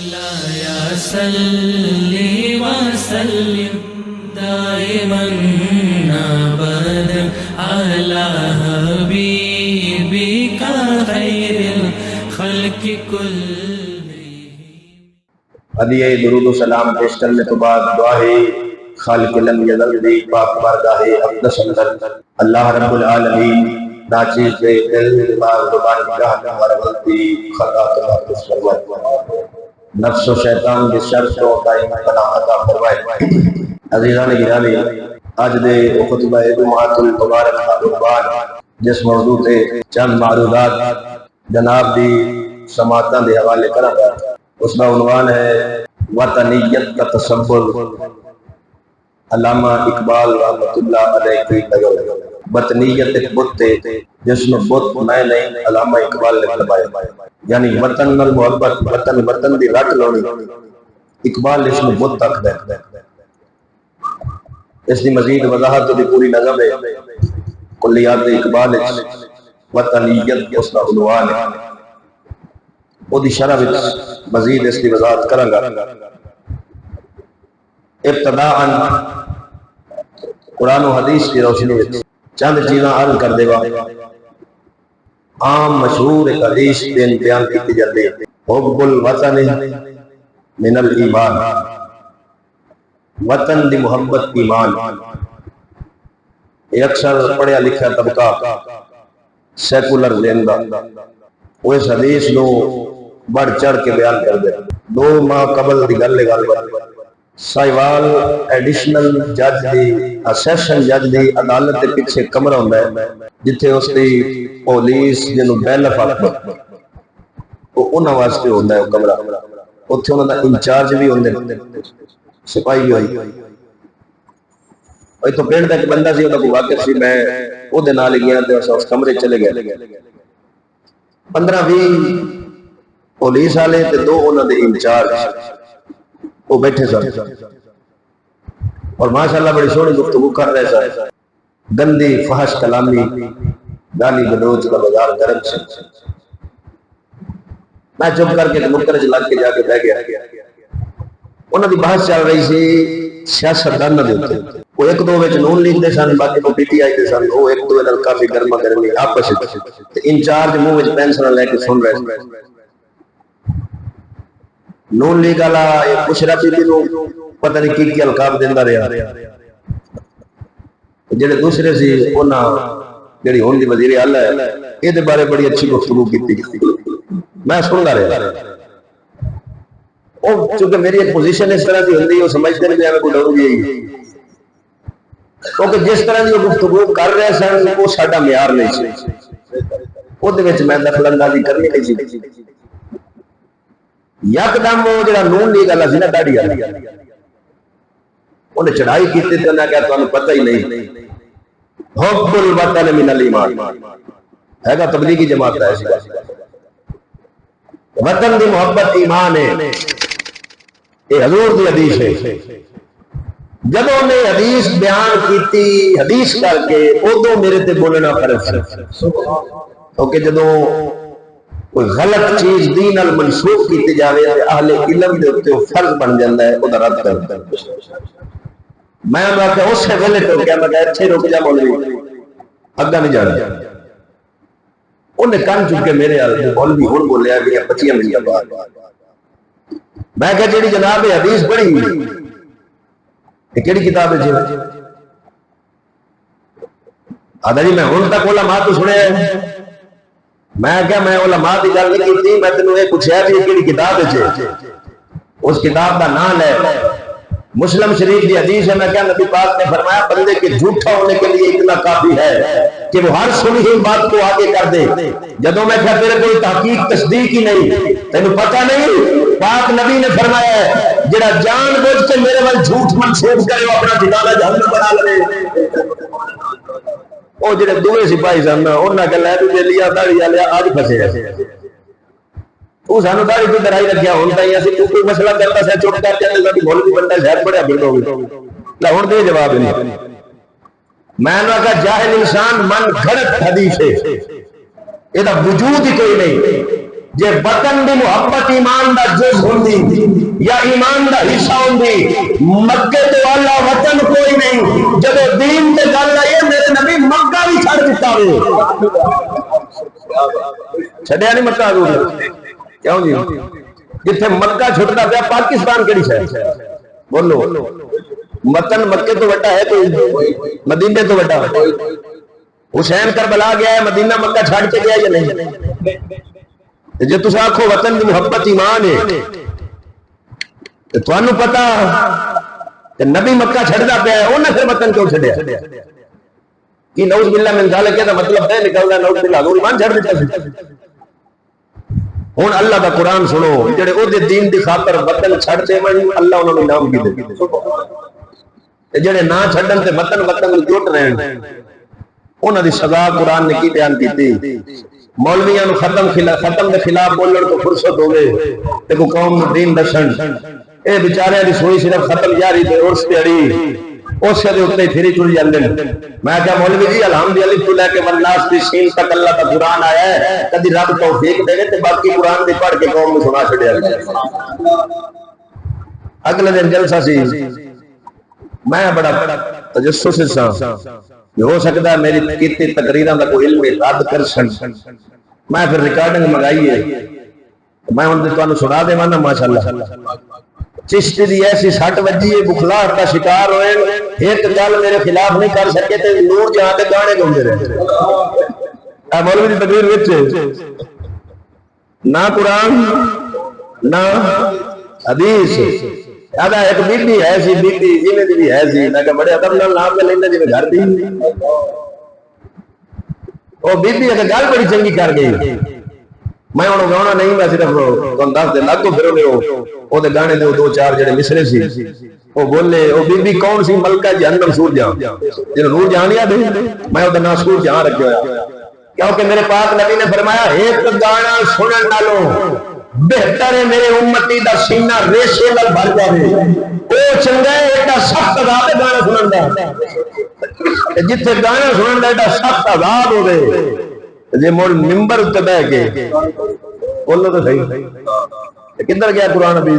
مولاي صل وسلم دائما ابدا على حبيبك خير الخلق كلهم. ہدیہ درود و سلام پیش کرنے تو بعد دعا ہے خالق لم یزل دی پاک بارگاہ اقدس اندر اللہ رب العالمین ناچیز دے دل دماغ زبان نگاہ ہمارا غلطی خطا تمہارا سروت نفس و شیطان کے شر کو دائم پناہ عطا فرمائے. عزیزان گرامی، آج دے خطبہ جمعۃ المبارک کا عنوان جس موضوع تے چند معروضات جناب دی سماعتاں دے حوالے کراں گا، اس کا عنوان ہے وطنیت کا تصور. علامہ اقبال رحمۃ اللہ علیہ کی نظر وطنیت ایک بت ہے جس میں بت میں نہیں علامہ اقبال نے فرمایا، یعنی وطن نال محبت، وطن دی رٹ لونی، اقبال اس میں بت تک دے. اس کی مزید وضاحت دی پوری نظم ہے کلیات اقبال وطنیت اس کا عنوان ہے. وہ دی شرح مزید اس کی وضاحت کروں گا. ابتداءً قرآن و حدیث کی روشنی میں چند چیزاں عرض کر دے گا. عام مشہور ایک حدیث بیان کی جاتی ہے، حب الوطن من الایمان، وطن دی محبت ایمان. یہ اکثر پڑھیا لکھا طبقہ سیکولر لیندہ وہ اس حدیث نو بڑھ چڑھ کے بیان کر دے. 2 ماہ قبل دی گل سائیوال ایڈیشنل جج دی سیشن جج دی عدالت کے پیچھے کمرہ ہوتا ہے جتھے اس دی پولیس جنہوں بیلف آتا وہ انہاں واسطے ہوتا ہے. وہ کمرہ اتھے انہاں دا انچارج بھی ہوندے، سپاہی بھی ہوئی. تو پینڈ دا ایک بندہ سی، انہاں کو واقف سی، میں وہ دے نال گیا تے اس کمرے چلے گئے. 15-20 پولیس والے تے 2 انہاں دے انچارج وہ بیٹھے سن اور ماشاءاللہ بڑی سونی گفتگو کر رہے سن. گندی فحش کلامی گالی گلوچ کا بازار گرم سے. میں چپ کر کے نکر چ لگ کے جا کے بہ گیا. انہاں دی بحث چل رہی سی سیاستداناں دے اوپر. وہ 1-2 وچ نون لیگ دے سن، باقی وہ پی ٹی آئی دے سن. وہ 1-2 نال کافی گرما گرمی آپس وچ تے انچارج منہ وچ پینسل لے کے سن رہے سن. نون لیگ والا مشرف بی نو پتہ نہیں کی القاب دیندا رہیا. جڑے دوسرے سی انہاں جڑی ہون دی وزیر اعلی ہے اے دے بارے بڑی اچھی گفتگو کیتی. میں سندا رہیا. او چونکہ میری ایک پوزیشن اس طرح دی ہوندی ہے، وہ سمجھتے نہیں میں کوئی ڈر گئی کیونکہ جس طرح دی گفتگو کر رہے سن وہ ساڈا معیار نہیں سی. او دے وچ میں دخل اندازی کرنی نہیں سی. یکدم وہ جڑا نون لیگ والا سی نا داڑھی والا، انہیں چڑھائی کی تے انہاں کہا تانوں پتہ ہی نہیں حب الوطن من الایمان ہے گا تبلیغی جماعت ہے. وطن دی محبت ایمان ہے. یہ حضور دی حدیث ہے. جب انہیں حدیث بیان کیتی حدیث کر کے ادو میرے تے بولنا فرض ہے. کیونکہ جدوں کوئی غلط چیز دین ال منسوخ کیتی جاوے تے اہل علم دے اوتے فرض بن جاندا ہے او دا رد کردا ہے. میں کہ اس ویلے تو کیا میں ایتھے رک جا مولوی اگا نہیں جانا. انہیں کن چکے میرے مولوی ہن بولیا کہ 25 منٹ بعد میں کہ جڑی جناب حدیث پڑھی یہ کیڑی کتاب ہے جی؟ آدھا جی میں ہن تک علماء تو سنیا ہے. میں کیا میں علماء کی گل نہیں کی، میں تینوں یہ پوچھا بھی کیڑی کتاب ہے. اس کتاب کا نام ہے مسلم شریف کی حدیث ہے. میں کیا نبی پاک نے فرمایا بندے کے جھوٹا ہونے کے لیے اتنا کافی ہے کہ وہ ہر سنی ہوئی بات کو آگے کر دے. جدوں میں کہا تیرے کوئی تحقیق تصدیق ہی نہیں، تینوں پتہ نہیں پاک نبی نے فرمایا ہے جڑا جان بوجھ کے میرے وال جھوٹ منسوخ کرے وہ اپنا ٹھکانہ جہنم بنا لے. وہ جڑے دوے سپاہی سن انہاں گلاں تے لیا داڑھی والے اج پھسے وہ سانو داڑھی تو ڈرائی رکھیا. ہن تائیں اسی کوئی مسئلہ کرتا سے چپ کر جاندے ساڈی مولوی بندہ شاید پڑھیا پھردا ہوے. لا ہن دے جواب نہیں. میں نے کہا جاہل انسان من گھڑت حدیث ہے، یہ وجود ہی کوئی نہیں. جے وطن دی محبت ایمان دا جز ہوندی یا ایمان دا حصہ ہوندی، مکے تو والا وطن کوئی نہیں. جب دین تے گل آئی میرے نبی مکہ بھی چھڑ دیتا ہوئے. چھڑیا نہیں مکہ حضور؟ کیوں جی؟ جتھے مکہ چھڑتا پیا پاکستان کیڑی شے؟ بولو. وطن مکے تو بڑا ہے تو مدینے تو بڑا. حسین کربلا گیا ہے، مدینہ مکہ چھڑ کے گیا یا نہیں؟ جے تساں آکھو وطن دی محبت ایمان ہے تے تانوں پتہ کہ نبی مکہ چھڑدا پیا ہے، انہاں پھر وطن کیوں چھڑیا؟ کہ نعوذ باللہ من ذالک دا مطلب ہے نکلدا نعوذ باللہ حضور ایمان چھڑ دیتا سی. ہن اللہ دا قرآن سنو، جڑے او دے دین دی خاطر وطن چھڑ دے من اللہ انہاں نوں انعام کی دے. تے جڑے نہ چھڈن تے وطن جٹ رہن انہاں دی سزا قرآن نے کی بیان کیتی. مولویاں نو ختم دے خلاف بولن تو فرصت ہوے تے کو قوم نو دین دسن، اے بیچارے دی سوئی صرف ختم جاری تے عرس تے اڑی اس دے اوتے پھری چل جاندے. میں کہا مولوی جی الحمدللہ تو لے کے والناس دی سین تک اللہ کا قرآن آیا ہے، کدی رب توفیق دے تے باقی قرآن دی پڑھ کے قوم نو سنا چھڑیا. اگلے دن جلسہ سی، میں بڑا تجسس سا ہو سکتا ہے میری کیتی تقریراں دا کوئی علم رد کر سن. میں پھر ریکارڈنگ منگائی ہے، میں ہن تانوں سنا دیواں نا. ماشاءاللہ چشتی دی ایسی سٹ وجی ہے، بخلاہٹ کا شکار ہوئے، ایک گل میرے خلاف نہیں کر سکے تے نور جہاں دے گانے گاؤندے رہے. اے مولوی دی تقریر وچ نہ قرآن نہ حدیث. آدھا ایک بی بی ہے سی، بی بی جی میں بھی ہے سی، میں کہا بڑے ادب نال نام میں لیندے جی میں گھر دی. وہ بی بی اگر گل بڑی چنگی کر گئی، میں انہوں گاؤنا نہیں، میں صرف تم دس دے لگ تو پھر وہ دے گانے دے دو چار جڑے مصرے سی وہ بولے. وہ بی بی کون سی؟ ملکہ جہنم سور جہاں، جنہوں نور جہاں نہیں آدھے، میں وہ نام سور جہاں رکھے ہوا. کیونکہ میرے پاک نبی نے فرمایا ایک گانا سنن نالوں بہتر ہے میرے امتی دا سینہ ریشے نال بھر جاوے. او چنگا ہے ایڈا سخت عذاب ہے گانا سنن دا، جتھے گانا سنن دا ایڈا سخت عذاب ہوے جے مول منبر تے بیٹھ کے بولو تو صحیح. کدھر گیا قرآن ابھی؟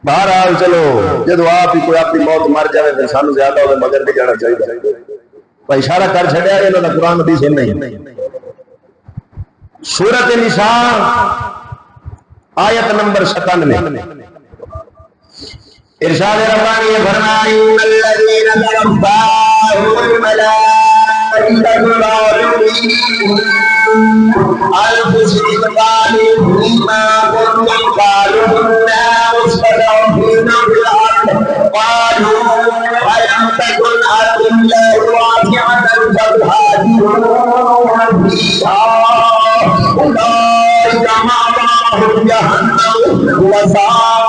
بہرحال چلو جدو آپ ہی کوئی اپنی موت مر جائے پھر سانو زیادہ ہوے مگر نہیں جانا چاہیے. اشارہ کر چھڑیا انہاں دا قرآن حدیث نہیں. سورۃ النساء آیت نمبر 97 ارشاد ربانی فرمایا الذین توفاهم الملائکۃ ظالمین انفسہم قالوا فیما کنتم قالوا كنا مستضعفین فی الارض قالوا ألم تكن أرض الله واسعة فتهاجرون فيها أولئك مأواهم جهنم وساءت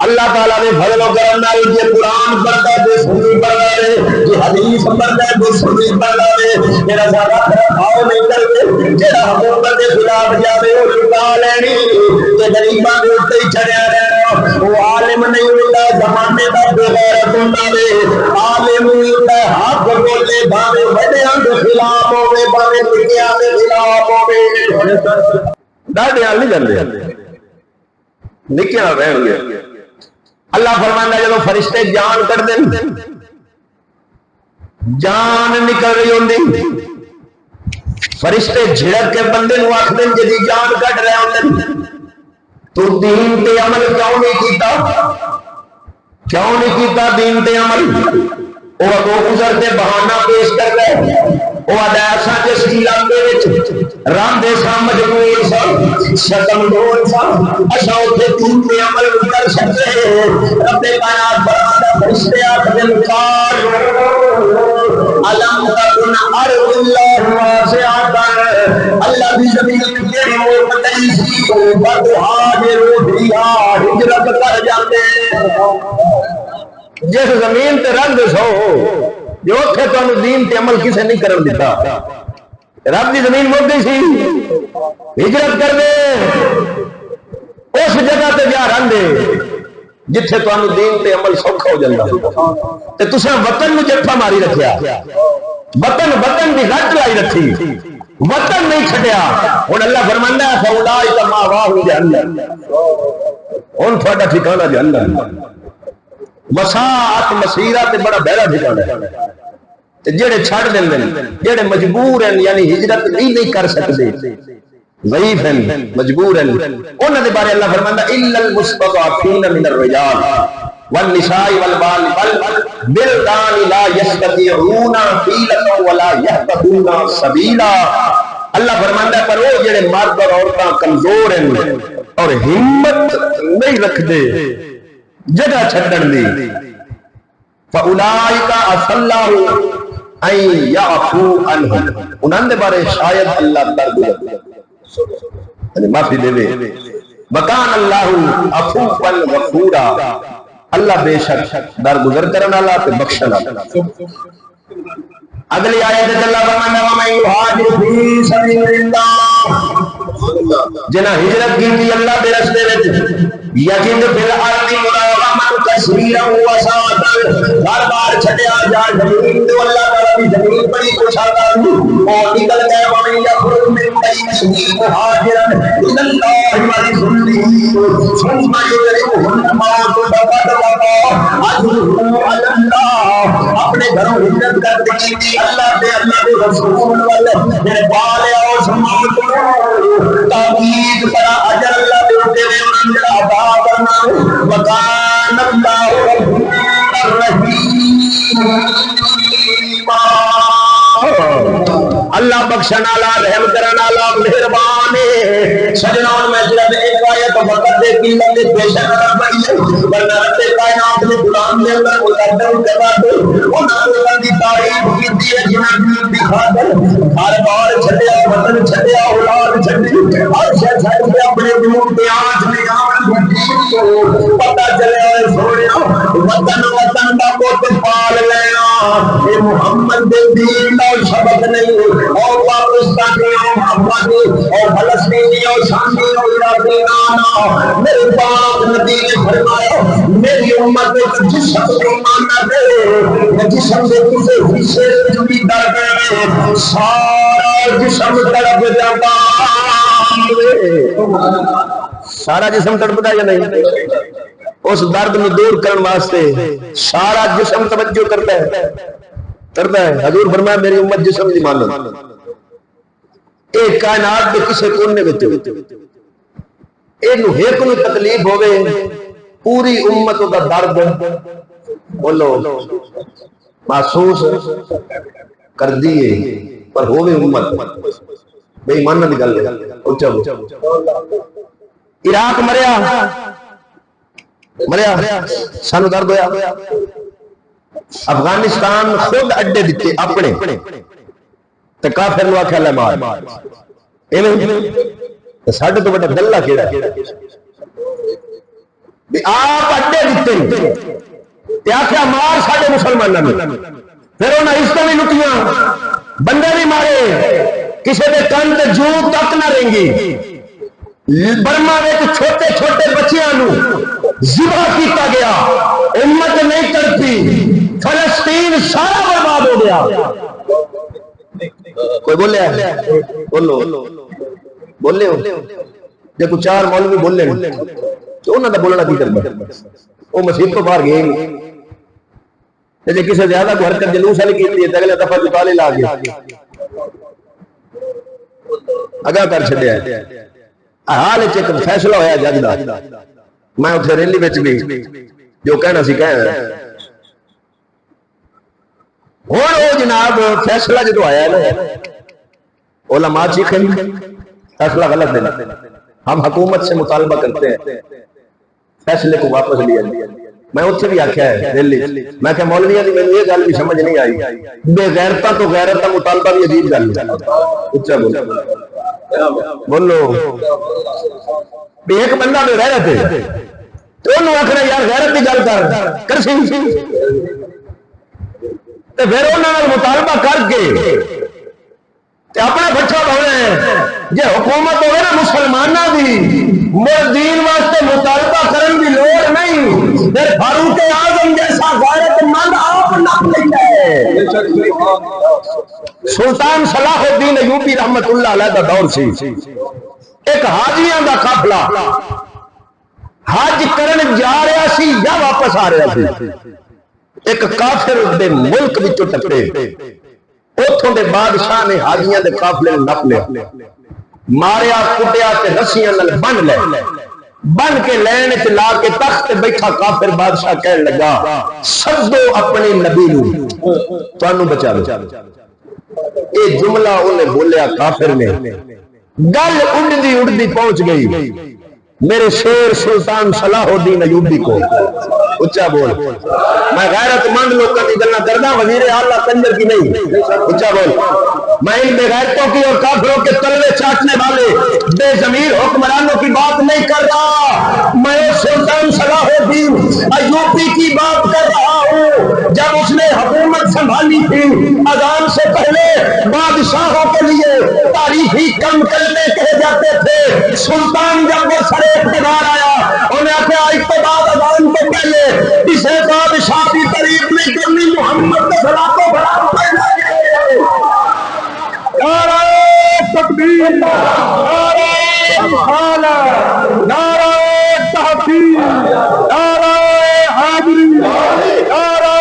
اللہ تعالیٰ نے فضل و کرم نال جے قرآن پڑھدا ہے تے سنی پڑھدا ہے، جے حدیث پڑھدا ہے تے سنی پڑھدا ہے. جڑا سارا کھاؤ نہیں کرتے، جڑا حکومت دے خلاف جاوے او لٹا لینی تے غریباں دے اوتے ہی چڑھیا رہنا. وہ عالم نہیں ہوندا زمانے دا بے غیرت ہوندا ہے. عالم ہوندا حق بولے بھاوے وڈیاں دے خلاف ہوے بھاوے نکیاں دے خلاف ہوے. ڈاڈے حال نہیں جاندے، نکیاں رہن گے. اللہ فرماندا ہے جب فرشتے جان کر دیں، جان نکل رہی ہوندی، فرشتے جھڑک کے بندے نو آکھ دیں جدی جان کٹ رہے ہوندے تو دین تے عمل کیوں نہیں کیتا؟ کیوں نہیں کیتا دین تے عمل؟ وہ اگوں گزرتے بہانہ پیش کر گئے. وہ ایسا جس علاقے راندے سا مجبور سا شکم ڈول سا اچھا اتنے دین تے عمل کر سکتے. رب کائنات فرماتا فرشتے آخر کار علم تکن ارض اللہ واسعۃ، اللہ کی زمین تیری وہ بتائی سی تو فتہاجروا فیہا، ہجرت کر جاتے. جس زمین تے رنگ سو جو اتنے تمہیں دین تے عمل کسے نہیں کرن دیتا. رب کی زمین مک گئی سی، ہجرت کر دے اس جگہ تے جا رہن دے جتھے تانوں دین تے عمل سوکھا ہو جاندا تے تساں وطن نو جٹھا ماری رکھیا وطن دی غٹ لائی رکھی وطن نہیں چھڈیا ہن اللہ فرماندا ہے فاولائک ماواہم جہنم ہن تھوڑا ٹھکانہ جہنم وساعت مسیرہ تے بڑا بہرا ٹھکانہ ہے تے جڑے چھڈ دیندے جڑے مجبور ہیں یعنی ہجرت نہیں کر سکدے ضعیف ہیں مجبور ہیں انہاں دے بارے اللہ فرماندا الا المستضعفین من الرجال والنساء والبلدان لا يستطيعون حيلة ولا يهتدون سبيلا اللہ فرماندا ہے پر وہ جڑے مرد اور عورتاں کمزور ہیں اور ہمت نہیں رکھدے جگہ چھڈن دی فاولئک عسى الله ان يعفو عنهم انہاں دے بارے شاید اللہ درگزر یعنی معافی دے دے وکان اللہ عفوا غفورا اللہ بے شک درگزر کرنے والا تے بخشن والا اگلی آیت اللہ فرماتا ہے ومن یہاجر فی سبیل اللہ جنہ ہجرت کی اللہ دے راستے وچ یجد فی الارض مراغما کثیرا وسعتا بار بار چھڈیا جا زمین تو اللہ تعالی دی زمین بڑی کشادہ اور نکل گئے ومن یخرج من بیت مہاجرا الی اللہ ورسولہ ثم یدرکہ الموت فقد وقع اجرہ علی اللہ اپنے گھروں ہجرت کر دی اللہ دے رسول والے میرے والے اور سماعت تاکید کرا اجر اللہ دے انہوں نے عطا کرنا وکان اللہ الرحیم اللہ بخشن والا رحم کرن والا مہربان ہے سجنوں میں صرف ایک آیت وقت دے کی لگے پیشن کر پئی ہے ورنہ رب کائنات نے قرآن دے اندر مقدم کرا دے انہاں لوگوں دی تعریف کیتی ہے جنہاں دی خاطر ہر بار چھڈیا وطن چھڈیا اولاد چھڈی ہر شے چھڈ کے اپنے دین تے آنچ میں آن پتہ چلیا سونیا وطن دا پوت پال لینا اے محمد دے دین دا سبق نہیں اور پاکستانی اور افغانی اور فلسطینی اور شامی اور عراقی نانا میرے پاک نبی نے فرمایا میری امت جسم کو ماننا دے جسم سے کسی حصے جو بھی در گئے سارا جسم تڑپ جاتا سارا جسم تڑپتا یا نہیں اس درد میں دور کرنے واسطے سارا جسم توجہ کرتا ہے حضور فرمایا میری امت جسم دی مانو ایک کائنات دے کسے کونے وچ اینو ایک نو تکلیف ہوے پوری امت دا درد بولو محسوس کر دیے پر ہوے امت بے ایمان دی گل ہے اونچا عراق مریا سانو درد ہویا افغانستان خود اڈے دیتے اپنے تے کافر نو آکھیا لے مار ایویں ساڈے تو بڑا دلہ کیڑا بھی آپ اڈے دیتے تے آکھیا مار ساڈے مسلماناں نوں پھر انہاں عزتاں وی لٹیاں بندے بھی مارے کسے دے کن تے جو تک نہ رہنگی برما وچ چھوٹے چھوٹے بچیاں نوں ذبح کیتا گیا امت نہیں تڑپی فلسطین سارا برباد ہو گیا کوئی بولے بولے ہو جے کوئی چار مولوی بولے تو انہاں دا بولنا کی کرنا وہ مسجد تو باہر گئے جے کسی زیادہ کو حرکت جلوس والی کیتی ہے تے اگلا دفعہ جتالے لا گیا اگا کر چھڈیا حال وچ ایک فیصلہ ہویا جج دا میں اتھے ریلی وچ بھی جو کہنا سی کہنا اور وہ جناب فیصلہ جو آیا ہے علماء چیخیں فیصلہ غلط ہے ہم حکومت سے مطالبہ کرتے ہیں فیصلے کو واپس لیا میں اتھے بھی آکھیا ہے دلی میں کہ مولویاں دی مینوں یہ گل بھی سمجھ نہیں آئی بے غیرتاں تو غیرت کا مطالبہ بھی عجیب گل ہے اچھا بولو ایک بندہ بے غیرت ہے تو انہوں آکھنا یار غیرت کی گل کر سی پھر انہوں مطالبہ کر کے اپنا بچہ بولے جی حکومت ہوئے نا مسلمانوں کی دین واسطے مطالبہ کرنے کی لوڑ نہیں پھر فاروق اعظم جیسا غیرت مند آپ نپ لیتا ہے۔ سلطان صلاح الدین ایوبی رحمت اللہ علیہ کا دور سی، ایک حاجیاں دا قافلہ حج کرن جا رہا سی یا واپس آ رہا سی، ایک کافر دے ملک وچوں ٹپے، اوتھوں دے بادشاہ نے حاجیاں دے قافلے نپ لیا، ماریا کٹیا تے رسیاں نال بن لے، بن کے لین تے لا کے تخت تے بیٹھا کافر بادشاہ کہن لگا سدو اپنے نبی نو تانوں بچا لو۔ یہ جملہ انہیں بولیا کافر نے، گل اڑدی اڑدی پہنچ گئی میرے شیر سلطان صلاح الدین ایوبی کو۔ اچھا بول، میں غیرت مند لوگوں کی گلاں کردا، وزیر اعلیٰ کنجر کی نہیں۔ اچھا بول، میں ان بے غیرتوں کی اور کافروں کے تلوے چاٹنے والے بے ضمیر حکمرانوں کی بات نہیں کر رہا، میں سلطان صلاح الدین ایوبی کی بات کر رہا ہوں۔ جب اس نے حکومت سنبھالی تھی، اذان سے پہلے بادشاہوں کے لیے تاریخی کم کلمے کہے جاتے تھے، سلطان جب وہ سر اقتدار آیا انہیں کہا اقتدار اذان کے پہلے اسے بادشاہ کی تعریف نہیں کرنی، محمد کے صلاۃ و سلام پڑھنا ہے۔ نعرہ تکبیر، نعرہ رسالت، نعرہ تحقیق، نعرہ حیدری، نعرہ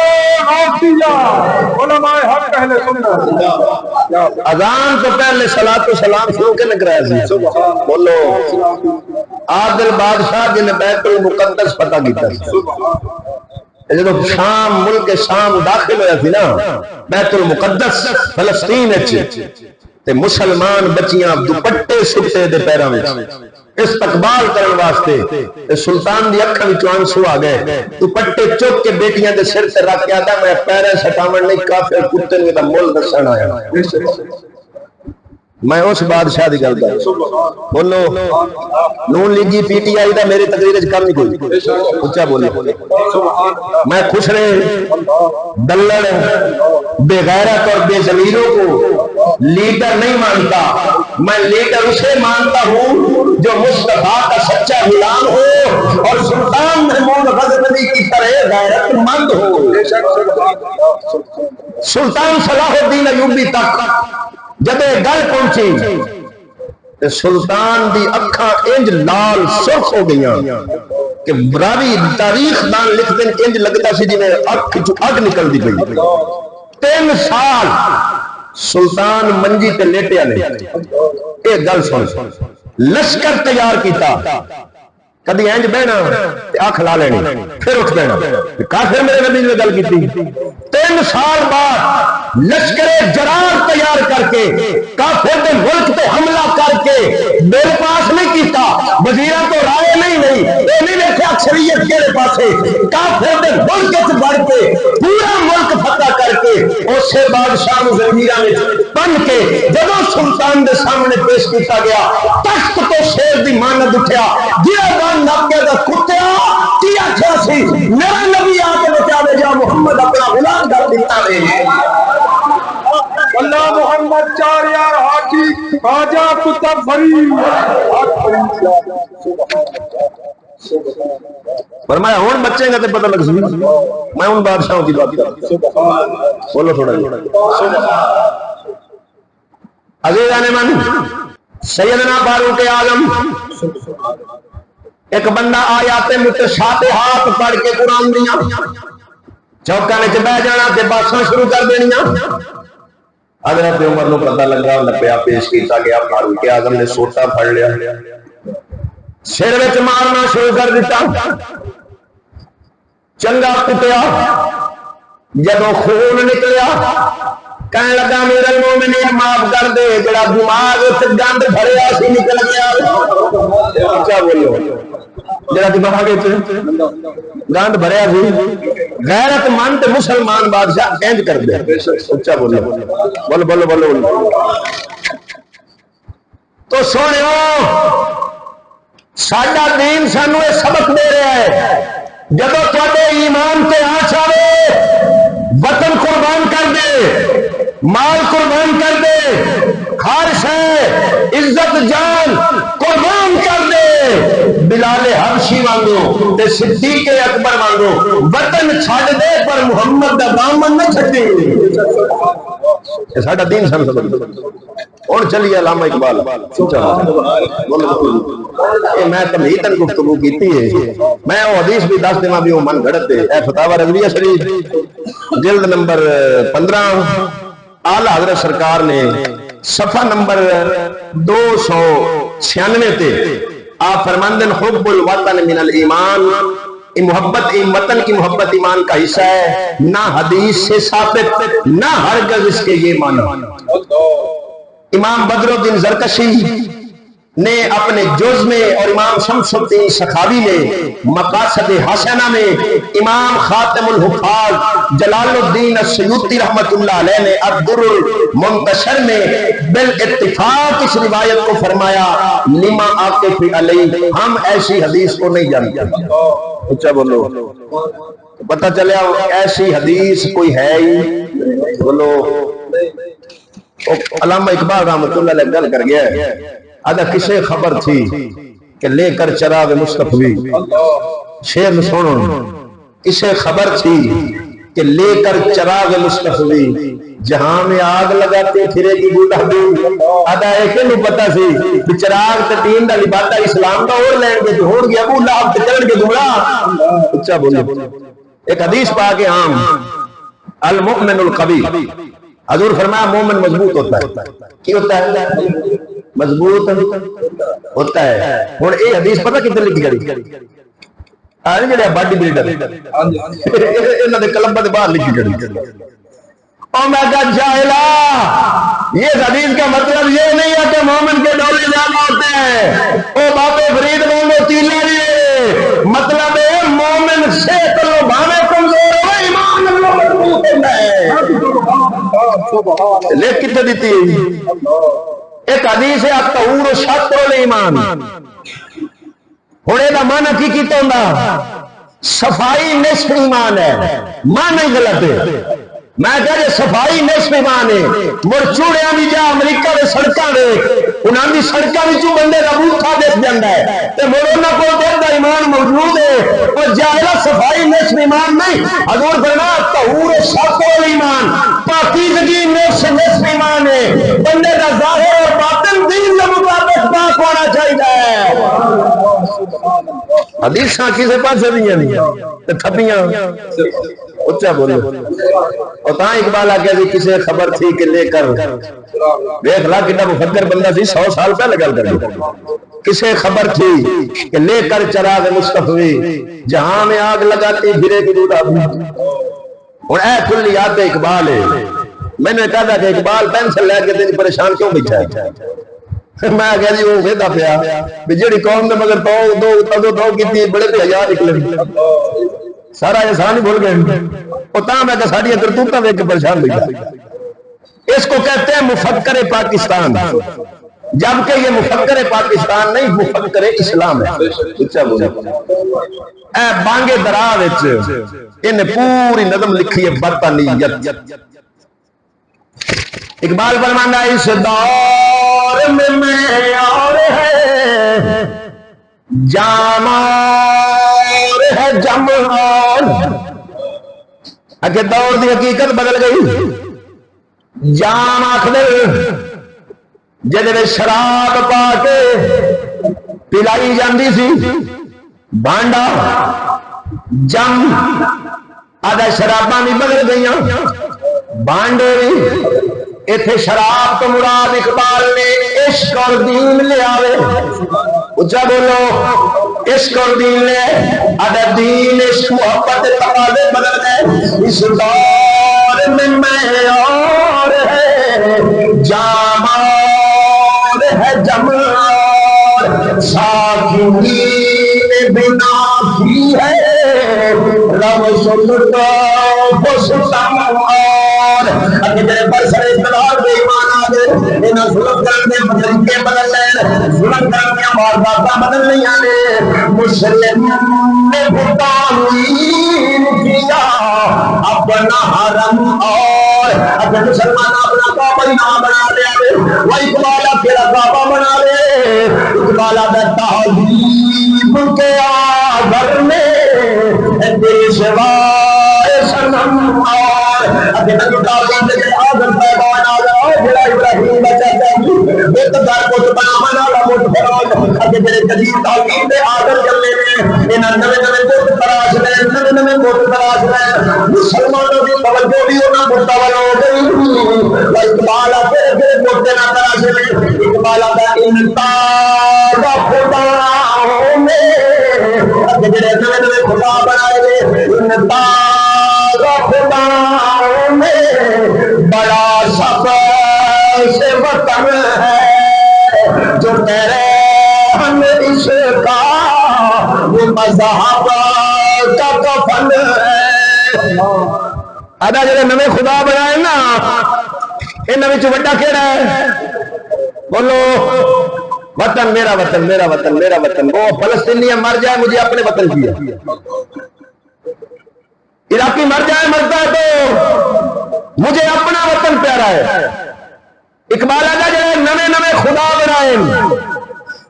غوثیہ، علماء حق اہل سنت۔ اذان تو پہلے صلاۃ و سلام شروع کے نہ کرایا سی، بولو عادل بادشاہ جن بیت المقدس فتح کیتا سی، جب شام ملک شام داخل ہویا سی نا بیت المقدس فلسطین وچ، تے مسلمان بچیاں دوپٹے سٹے دے پیراں وچ استقبال کرن واسطے، سلطان دی اکھاں وچوں آنسو آ گئے، دوپٹے چک کے بیٹیاں دے سر تے رکھ کے آندا میں پیرے سٹاون نہیں کافر کتے نوں دا مول دسن آیا۔ میں اس بادشاہ دی گل کر، بولو نون لیگی پی ٹی آئی دا میری تقریر وچ کم نہیں کوئی، اچھا بولو۔ میں خوش رہے دلڑ بے غیرت اور بے ضمیروں کو لیڈر نہیں مانتا، میں لیڈر اسے مانتا ہوں جو مصطفیٰ کا سچا غلام ہو اور سلطان محمود غزنوی کی طرح غیرت مند ہو۔ سلطان صلاح الدین ایوبی تک جب گل پہنچی سلطان دی اکھاں انج لال سرخ ہو گئیاں کہ راوی تاریخ دان لکھ دیں انج لگتا سی جی میں اکھ چو اگ نکل دی گئی۔ 3 سال سلطان منجی تے لیٹیا نے، ایک گل سن، لشکر تیار کیتا، کدی انج بہنا اکھ لا لینی پھر اٹھ بینا، کافر میرے نبی نے گل کیتی۔ 3 سال بعد لشکر جرار تیار کر کے کافر دے ملک پہ حملہ کر کے میرے پاس نہیں کیتا، وزیراں تو رائے نہیں اے نہیں دیکھے اکثریت کیڑے پاسے، کافر دے ملک وچ بڑھ کے پورا ملک فتح کر کے اسے بادشاہ نوں زنجیراں وچ بن کے جدوں سلطان دے سامنے پیش کیتا گیا، تخت تو شیر دی مانند اٹھیا، جیڑا نب کے دا کتیا کی آخیا سی میرا نبی آ کے بچا دے جا، محمد اپنا غلام کر دیتا ہے۔ اللہ محمد 4 یار حاجی خواجہ کتب فرید فرمایا ہوں بچے گا تو پتہ لگ سی، میں ان بادشاہوں کی بات کر، بولو تھوڑا جی عزیزان من، سیدنا فاروق اعظم ایک بندہ آیات متشابہات پڑھ کے قرآن دیاں چوکاں وچ بیٹھ جانا تے باتاں شروع کر دینیاں۔ حضرت عمر نو پتہ لگا، لپیا پیش کیتا گیا، فاروق اعظم نے سوٹا پھڑ لیا، سر وچ مارنا شروع کر دیتا، چنگا کٹیا، جدوں خون نکلیا کہنے لگا امیر المومنین معاف کر دے، جڑا دماغ وچ گند بھریا سی نکل گیا۔ کیا بولو، جڑا دماغ وچ گند بھریا سی، غیرت مند مسلمان بادشاہ انج کر دے۔ اچھا بولو، بولو بولو بولو بولو۔ تو سونیو ساڈا دین سانو یہ سبق دے رہا ہے، جدوں تواڈے ایمان تے آ جاوے وطن قربان کر دے، مال قربان کر دے، ہر شے عزت جان قربان کر دے، بلال حبشی وانگو تے صدیق اکبر وانگو وطن چھڈ دے پر محمد دا دامن نہ چھڈے. یہ ساڈا دین سن سمجھ. اور چلیے علامہ اقبال میں تمہیدن گفتگو کیتی ہے. میں وہ حدیث بھی دس دیواں بھی وہ من گھڑت ہے. اے فتاوی رضویہ شریف جلد نمبر 15 اعلی حضرت سرکار نے صفحہ نمبر 296 تے آپ فرماندن حب الوطن من الایمان، محبت وطن کی محبت ایمان کا حصہ ہے، نہ حدیث سے ثابت نہ ہرگز اس کے یہ معنی. امام بدر الدین زرکشی نے اپنے جز میں اور امام شمس الدین سخاوی نے مقاصد حسنہ میں، امام خاتم الحفاظ جلال الدین السیوطی رحمت اللہ علیہ نے الدر المنتشر میں بالاتفاق اس روایت کو فرمایا لما عاقف علیہ، ہم ایسی حدیث کو نہیں جانتے. اچھا بولو، پتہ چلیا ایسی حدیث کوئی ہے ہی بولو. علامہ اقبال رحمت اللہ علیہ گل کر گیا ہے ادا کسے خبر تھی کہ لے کر چراغ مصطفی، شعر سنو، کسے خبر تھی کہ لے کر چراغ مصطفی جہاں میں آگ لگاتے پھرے کی بوٹا بھی. ادا ایک نو پتہ سی کہ چراغ تے دین دا لبادہ اسلام دا اور لین گے جو ہو گیا ابو لہب تے چڑھ کے گمراہ. اچھا بولو. ایک حدیث پاک عام المؤمن القوی، حضور فرمایا مومن مضبوط ہوتا ہے. کی ہوتا ہے؟ مضبوط ہوتا ہے. ہن اے حدیث پتہ کتنے لکھی گئی؟ آ جڑے باڈی بلڈر انہاں دے کلباں دے باہر لکھی گئی. او میں کہا جاہلا، یہ حدیث کا مطلب یہ نہیں ہے کہ مومن کے ڈولے زیادہ ہوتے ہیں. او بابے فرید مونگو تیلا لیے مطلب ہے مومن سے تو بھاوے کمزور ہو ایمان اللہ مضبوط ہوتا ہے. لیک کتنے دیتی ایک حدیث ہے الطہور شطر الایمان. ہونے دا معنی کی کیتا ہوندا صفائی نصف ایمان ہے. معنی غلط ہے. میں کہہ رہے صفائی نصف ایمان ہے. مڑ چوڑیاں بھی جا امریکہ دے سڑکاں دے انہاں دی سڑکاں وچوں بندے دا بوٹھا دیکھ جاندا ہے تے مڑ انہاں کول دل دا ایمان موجود ہے. اور جاہلا صفائی نصف ایمان نہیں. حضور فرمایا طہور شطر الایمان، پاکیزگی نصف ایمان ہے. بندے دا ظاہر اور باطن دین کے مطابق پاک ہونا چاہیے. حدیثاں کسے پاسے نہیں تے تھپیاں. اچھا بولو. اور تاں اقبال آگیا جی کسے خبر تھی کہ لے کر دیکھ لا کتنا مفکر بندہ سی 100 سال پہلے گل کر دیا. کسے خبر تھی کہ لے کر چراغ مصطفی جہاں میں آگ لگاتی پھرے کی دودھ آدمی. اور اے کلیات اقبال ہے. میں نے کہا تھا کہ اقبال پینسل لے کے تیری پریشان کیوں بچھا ہے؟ میں کہا جی وہ ویدہ پیا بھی جیڑی قوم نے مگر تو کتنی بڑے تے ہزار نکلے سارا احسان ہی بھول گئے. اور تاں میں کہ ساری کرتوتاں دیکھ کے پریشان بیٹھا. اس کو کہتے ہیں مفکر پاکستان، جبکہ یہ مفکر پاکستان نہیں مفکر اسلام ہے. اچھا بولے. اے بانگے درا وچ انہیں پوری نظم لکھی ہے برطانیت. اقبال فرمانا اس دور میں معیار ہے جامار ہے جمال. اگر دور دی حقیقت بدل گئی. جام آخر جدے شراب پا کے پلائی جاندی سی، بانڈا جم آدھا شراباں بھی بدل گئی بانڈے بھی. ایتھے شراب تو مراد اقبال نے عشق اور دین لے آوے. اچھا بولو. عشق اور دین لے آدھا دین عشق محبت تقاضے بدل گئے. اس دور میں معیار ہے جامار ہے جمال، ساکین بنا بھی ہے رو سلطا بستم اور. اگر میرے پر سر اقتدار بے ایمان آگے انہاں ظلم کرنے طریقے بدل لیں، ظلم کرنے وارداتاں بدل نہیں آنے. مسلم نے تعلیم کیا اپنا حرم اور اگر مسلمان اپنا کعبہ نہ بنا لے وہ اقبال تیرا کعبہ بنا لے. اقبال تعلیم کے آگر میں پیشوائے صنم اور اگر نکالی کے آگر پیغان آگر جڑا ابراہیم بچاتا بت در بت بناون والا بت فرعون اگر جڑے قدیم تعلیم دے آگر چلے نے انہاں نویں نویں بت تراش لے نویں نویں بت تراش لے مسلمانوں دی توجہ بھی انہاں بتاں ول ہو گئی اقبال اپنے بت نہ تراش لے اقبال دا انتہا دا خدا جڑے نویں نویں خدا بنائے گئے انتہا خدا میں بڑا سب سے وطن ہے جو تیرے ہم اس کا وہ مذہب کا کفن ہے. آدھا جڑے نویں خدا بنائے نا انہاں وچ وڈا کیڑا ہے؟ بولو وطن میرا وطن میرا وطن میرا وطن. وہ فلسطینی مر جائے مجھے اپنے وطن کی ہے، عراقی مر جائے مرتا ہے تو مجھے اپنا وطن پیارا ہے. اقبال آجا جائے نوے نوے خدا بنائے.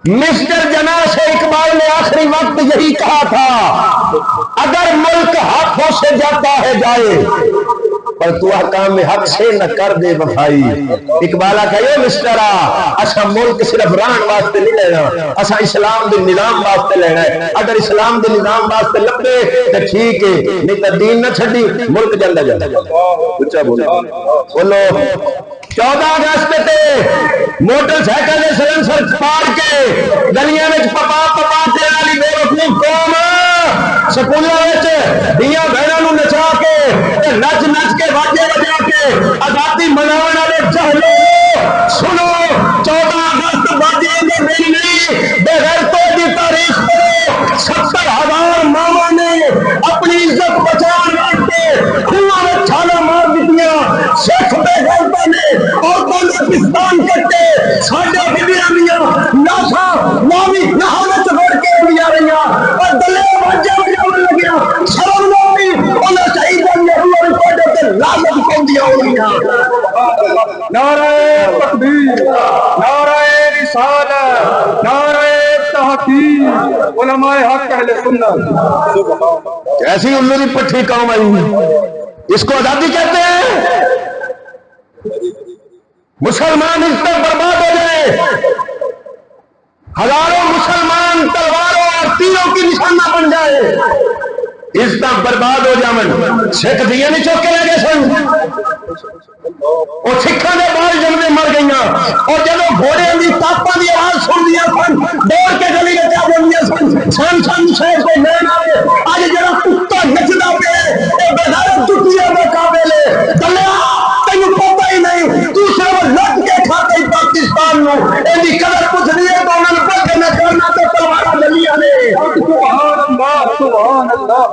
مسٹر جناح سے اقبال نے آخری وقت یہی کہا تھا اگر ملک ہاتھوں سے جاتا ہے جائے پر تو حکام حق سے نہ کر دے وفائی. اقبالہ کہے مسٹرہ اسا ملک صرف ران واسطے نہیں لینا، اسا اسلام دے نظام واسطے لینا ہے. اگر اسلام دے نظام واسطے لپے تو ٹھیک ہے، نہیں تو دین نہ چھڑی ملک جلدا جاتا. اچھا بولو 14 اگست تے موٹر سائیکل دے سلنسر پاڑ کے گلیاں وچ پپا پپا تے والی بے وقوف قوم سکولاں وچ دیاں بہناں نوں نچا کے نچ نچ کے واجے بجا کے آزادی مناون والے چہلو سنو 14 اگست واجے دے دن نہیں بے غیرتوں دی تاریخ پڑھو. 70,000 ماواں نے اپنی عزت بچان واسطے کنواں وچ چھالاں مار دتیاں. سکھ بے غیرتاں نے عورتوں نے پستان کٹے ساڈا بیبیاں دیاں لاشاں ناوی نہر وچ وڑ کے پڑیاں رہیاں اور دلے واجے بجاون لگیاں. شرم نہ انہاں شہیداں دی روح پڑھ تے لعنت پاندیاں ہونیاں. نعرہ تکبیر، نعرہ رسالت، نعرہ تحقیق، علماء حق اہل سنت. ایسی الو دی پٹھی قوم آئی، اس کو آزادی کہتے ہیں. مسلمان اس پر برباد ہو جائے، ہزاروں مسلمان تلواروں اور تیروں کی نشانہ بن جائے، اس طرح برباد ہو جاون. سکھ دیاں نہیں چوک کے لے گئے سن اور سکھاں دے بال جمدے مر گئیاں اور جدوں گھوڑے دی تاپاں دی آواز سن دیا سن دوڑ کے گلی وچ آ جاندیاں سن. سن سن شہر کو لین آئے اج جڑا کتا نچدا پیا اے بغیر جُتیاں دا قابل ہے. دلیا تینوں پتہ ہی نہیں تو صرف لٹ کے کھاتے پاکستان نو ایندی قدر پوچھ رہی ہے تو انہاں نوں پتہ نہ کرنا تے تلوارا گلیاں نے. سبحان اللہ سبحان اللہ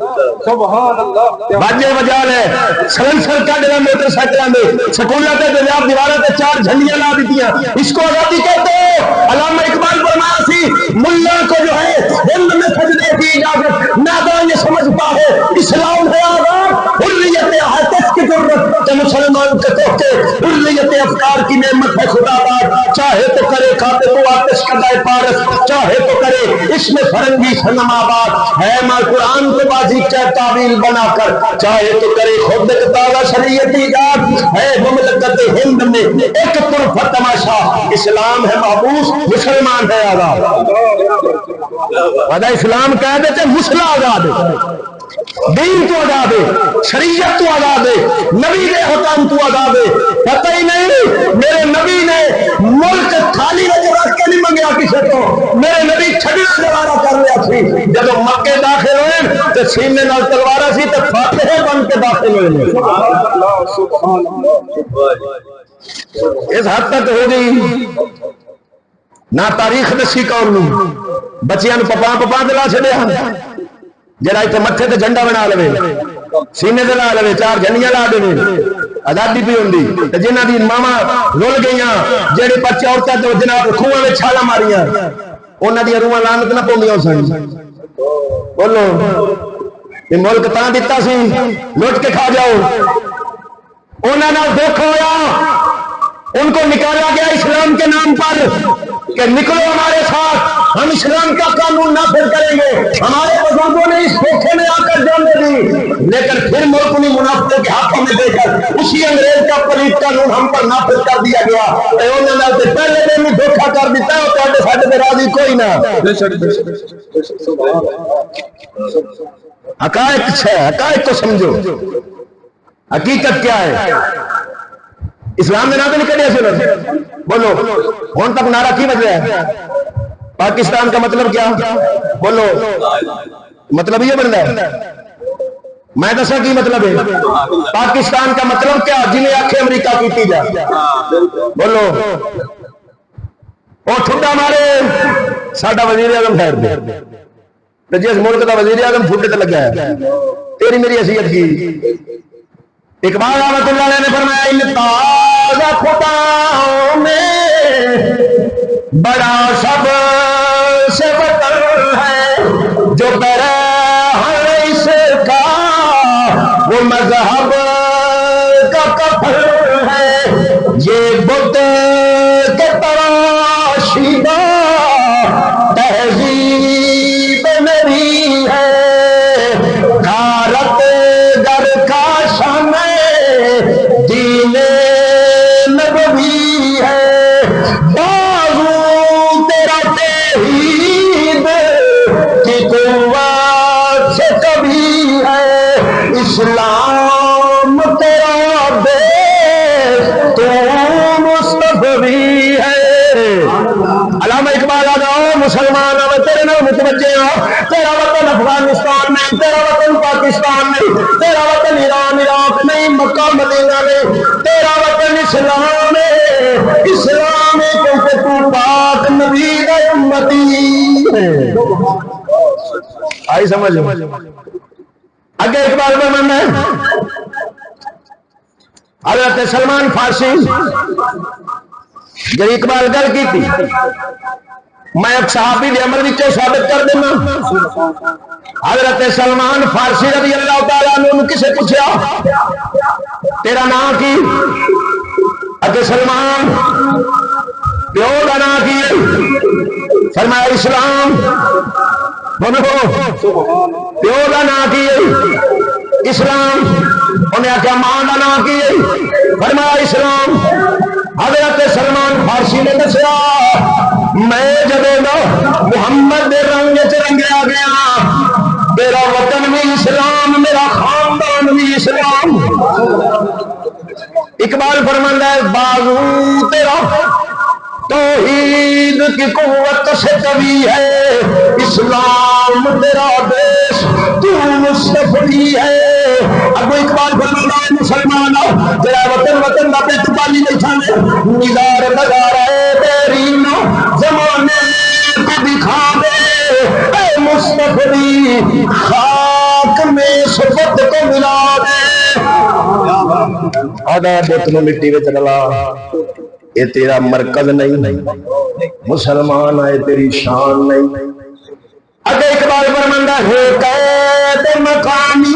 سبحان اللہ. باجے بجا لے سلنسر کڈ لے موٹر سائیکلاں دے سکولاں تے دریاب دیواراں تے 4 جھنڈیاں لا دتیاں. اس کو آزادی کہتے ہو. علامہ اقبال فرمایا سی ملا کو جو ہے ہند میں سجدے کی اجازت نادان یہ سمجھتا ہے اسلام ہے آزاد حریت حرکت کی ضرورت. مسلمان کے توقع حریت افکار کی نعمت ہے خدا باد. چاہے تو کرے کھاتے تو آتش کدائے پارس، چاہے تو کرے اس میں فرنگی صنم آباد ہے ماں قرآن کو بازی چاہے تعویل بنا کر، چاہے تو کرے خود تازہ شریعت ایجاد ہے مملکت ہند میں ایک طرفہ تماشا. اسلام ہے محبوس مسلمان ہے آزاد. وعدہ اسلام کہہ دیتے مسلح آزاد ہے، دین تو آزاد ہے، شریعت تو آزاد ہے، نبی دے حکام تو آزاد ہے. پتہ ہی نہیں میرے نبی نے ملک خالی رکھ کے نہیں منگیا کسی کو. میرے نبی چھڑنا گوارا کر لیا سی. جب مکے داخل ہوئے تو سینے نال تلوارا سی تو فاتح بن کے داخل ہوئے. اس حد تک ہو گئی نہ تاریخ دسی قوم نو. بچیاں نو پپا پپا دلا چھڈیا جڑا اتنے متھے تے جھنڈا بنا لے سینے تے لا لے 4 جھنڈیاں لا دے آزادی پی ہوندی. تے جنہاں دی ماواں رول گئیاں جڑے بچے عورتاں تے جناب کھوہاں وچ چھالاں ماریاں انہاں دی روحاں لعنت نہ پوندیاں سن. بولو یہ ملک تاں دتا سی لوٹ کے کھا جاؤ. انہاں نال دکھ ہویا، ان کو نکالا گیا اسلام کے نام پر. کہ نکلو ہمارے ساتھ، ہم اسلام کا قانون نافذ کریں گے. ہمارے بزرگوں نے اس دھوکے میں آ کر جان دے دی، لیکن پھر ملک نے منافقوں کے ہاتھوں میں دے کر اسی انگریز کا پلیت قانون ہم پر نافذ کر دیا گیا. پہلے دن میں دھوکہ کر دیتا ہے اور ساڈے پہ راضی کوئی نہ. حقائق کو سمجھو، حقیقت کیا ہے. اسلام نے نہ تو نہیں کہا سے بولو ہوں تک نعرہ کی بج رہا ہے. پاکستان کا مطلب کیا بولو، مطلب یہ بن رہا ہے. میں دسا کی مطلب ہے پاکستان کا مطلب کیا، جنہیں آخے امریکہ کی جا بولو. وہ ٹھڈا مارے ساڈا وزیر اعظم خیر دے، جس ملک کا وزیر اعظم ٹھڈے تے لگا ہے، تیری میری حیثیت کی. اقبال رحمۃ اللہ علیہ نے فرمایا ان تازہ خطاؤں میں بڑا سب سے وطن ہے، جو برا اس کا وہ مذہب کا کفن ہے. یہ بت کے تراشیدہ تہذیب میری ہے، غارت گر کا شان دین نبوی ہے. بازو تیرا توحید کی قوت سے کبھی ہے، اسلام تیرا دیش تو مصطفی ہے. علامہ اقبال آ جاؤ مسلمان، میں تیرے نام متوجہ ہوں. تیرا وطن افغانستان نہیں، تیرا وطن پاکستان نہیں، تیرا وطن ایران عراق نہیں، مکہ مدینہ نہیں، تیرا وطن اسلام ہے. اسلام ہے کیونکہ تو پاک نبی کا امتی ہے. آئی سمجھ اگے اقبال میں من ہے حضرت سلمان فارسی جب اقبال گل کی تھی، میں ایک صحابی دے عمر وچوں ثابت کر دینا. حضرت سلمان فارسی رضی اللہ تعالیٰ عنہ کسے پوچھا تیرا نام کی؟ اگر سلمان پیو کا نام کی؟ فرمایا اسلام. بولو پیو کا نام کی؟ اسلام. انہیں آخیا ماں کا نام کی؟ فرمایا اسلام. حضرت سلمان فارسی نے دسیا میں جب محمد دے رنگ چ رنگیا گیا، میرا وطن بھی اسلام، میرا خاندان بھی اسلام. اقبال فرماندا ہے بازو تیرا توحید کی قوت سے قوی ہے، اسلام تیرا دیش تو مصطفی ہے. اب اقبال فرماندا ہے مسلمان تیرا وطن وطن دا پہ پانی نہیں چھانے، نگار نگار ہے تیری نو زمانے کو دکھا دے، اے مصطفی خاک میں سبت کو ملا دے. آدھا بتنو مٹی میں چلا، یہ تیرا مرکز نہیں، مسلمان آئے تیری شان نہیں. اگر اقبال فرماندا ہے قید مقامی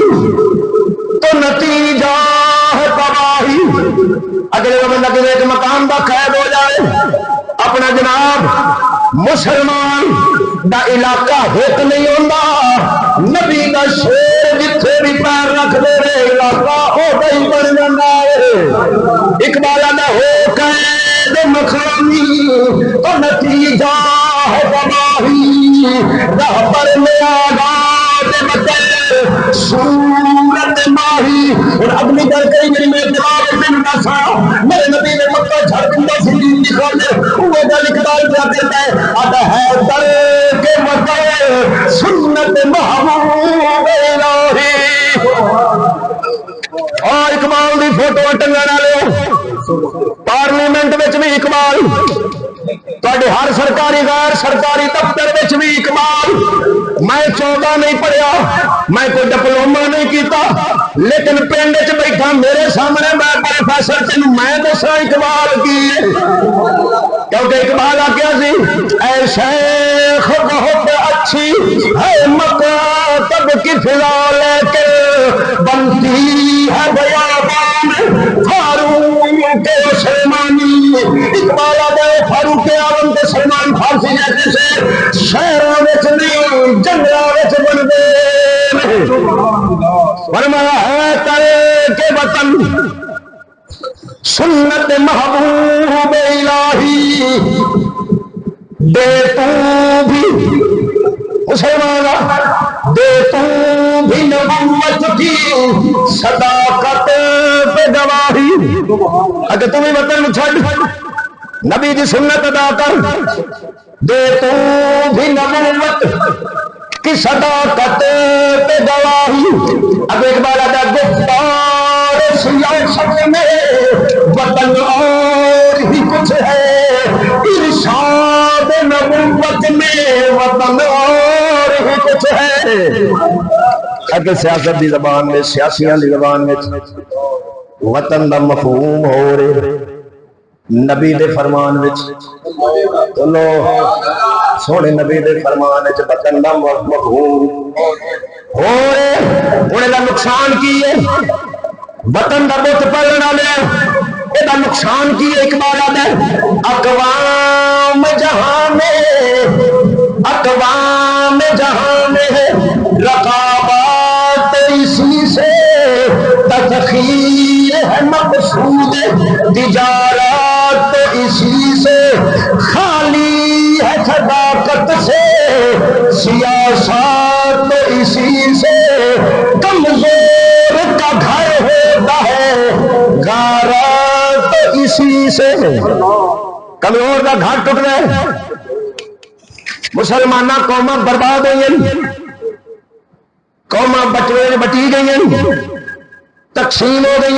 تو نتیجہ ہے تباہی. اگر یہ بندہ کسی ایک مقام کا قید ہو جائے، اپنا جناب مسلمان دا علاقہ ایک نہیں ہوتا، نبی دا شیر جتھے بھی پیر رکھ دے رہے علاقہ ہو گئی بن جانا ہے. اقبال دا ہو قید مقامی تو نتیجہ ہے تباہی، راہ پر میں آباد بچے سورت ماہی. اور اپنی گل کئی میری میں جواب میں دسا میرے نبی نے مکہ چھڑ دیا سی لکھا دے وہ گل اقبال کیا کہتا ہے آدھا ہے در کے مکہ سنت محبوب الہی. اور اقبال دی فوٹو ٹنگا لو پارلیمنٹ وچ بھی اقبال، تواڈے ہر سرکاری غیر سرکاری دفتر وچ بھی اقبال. میں 14 نہیں پڑھیا، میں کوئی ڈپلوما نہیں کیتا، لیکن پنڈ چ بیٹھا میرے سامنے میں پروفیسر تینوں میں دسا اقبال کی، کیونکہ اقبال آخیا سی اے شیخ بہت اچھی ہے مکاتب کی فضا لیکن بنتی ہے بیابان فاروق سلمانی. اقبال آدھے فاروق اعظم کے سلمان سنت محبوب الہی دے تو بھی مسلمان دے تو بھی نبوت کی صداقت پہ گواہی. اگر تمہیں وطن چھڑ نبی دی سنت ادا کر دے تو بھی نبوت کی صداقت پہ گواہی. اب ایک بار ادا گفتار سیاست میں وطن اور ہی کچھ ہے، ارشاد نبوت میں وطن اور ہی کچھ ہے. اگر سیاست دی زبان میں سیاسیاں دی زبان میں وطن دا مفہوم ہو رہے نبی دے فرمان وچ چلو سونے نبی دے فرمان وچ وطن دا مفہوم ہو رہے انہیں دا نقصان کی ہے وطن دا بت پالن والے یہ نقصان کی ہے. اقبال آتا ہے اقوام جہاں میں رقابات اسی سے تسخیر ہے مقصود تجارت اسی سے خالی ہے صداقت سے سیاست اسی سے کمزور کا گھر ہوتا ہے غارت اسی سے. کمزور کا گھر ٹوٹ گئے مسلمانہ قوماں برباد ہوئی قوماں بٹی گئی تقسیم ہو گئی